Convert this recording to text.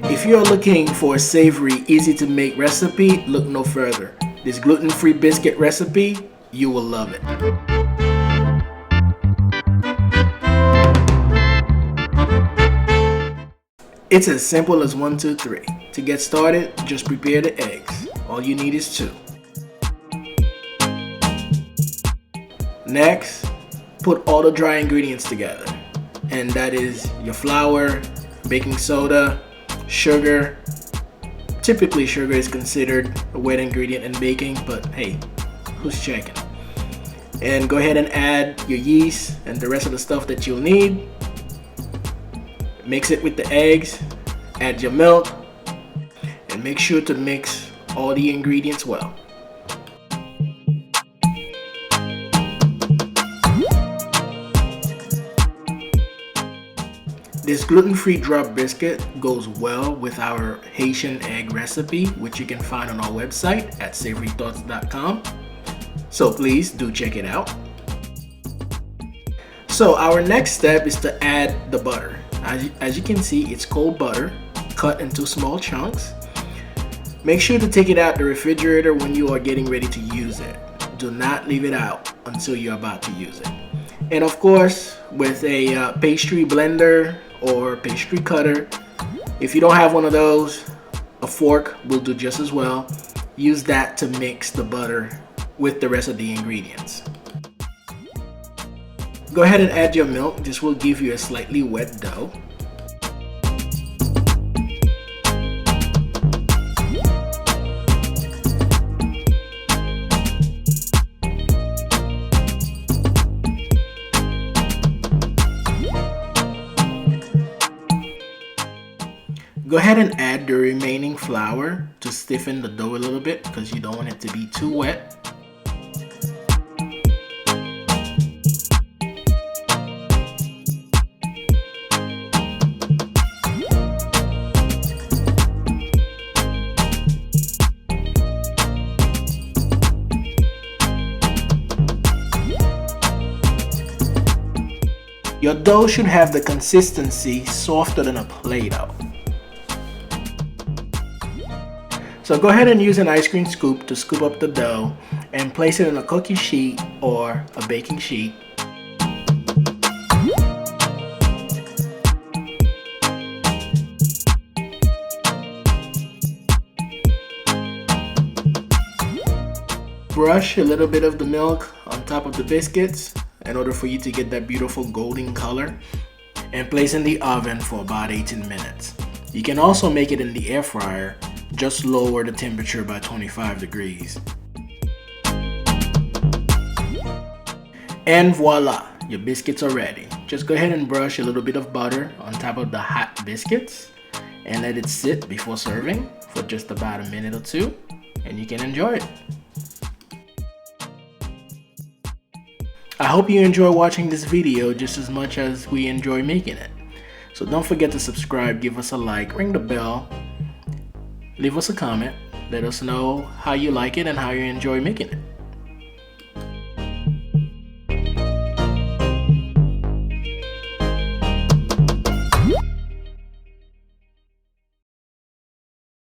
If you're looking for a savory, easy to make recipe, look no further. This gluten-free biscuit recipe, you will love it. It's as simple as 1, 2, 3. To get started, just prepare the eggs. All you need is 2. Next, put all the dry ingredients together. And that is your flour, baking soda, sugar. Typically sugar is considered a wet ingredient in baking, but hey, who's checking? And go ahead and add your yeast and the rest of the stuff that you'll need. Mix it with the eggs, add your milk, and make sure to mix all the ingredients well. This gluten-free drop biscuit goes well with our Haitian egg recipe, which you can find on our website at savorythoughts.com. So please do check it out. So our next step is to add the butter. As you can see, it's cold butter cut into small chunks. Make sure to take it out the refrigerator when you are getting ready to use it. Do not leave it out until you're about to use it. And of course, with a pastry blender or pastry cutter, if you don't have one of those, a fork will do just as well. Use that to mix the butter with the rest of the ingredients. Go ahead and add your milk. This will give you a slightly wet dough. Go ahead and add the remaining flour to stiffen the dough a little bit because you don't want it to be too wet. Your dough should have the consistency softer than a Play-Doh. So go ahead and use an ice cream scoop to scoop up the dough and place it in a cookie sheet or a baking sheet. Brush a little bit of the milk on top of the biscuits in order for you to get that beautiful golden color, and place in the oven for about 18 minutes. You can also make it in the air fryer. Just lower the temperature by 25 degrees. And voila, your biscuits are ready. Just go ahead and brush a little bit of butter on top of the hot biscuits and let it sit before serving for just about a minute or 2, and you can enjoy it. I hope you enjoy watching this video just as much as we enjoy making it. So don't forget to subscribe, give us a like, ring the bell, leave us a comment, let us know how you like it and how you enjoy making it.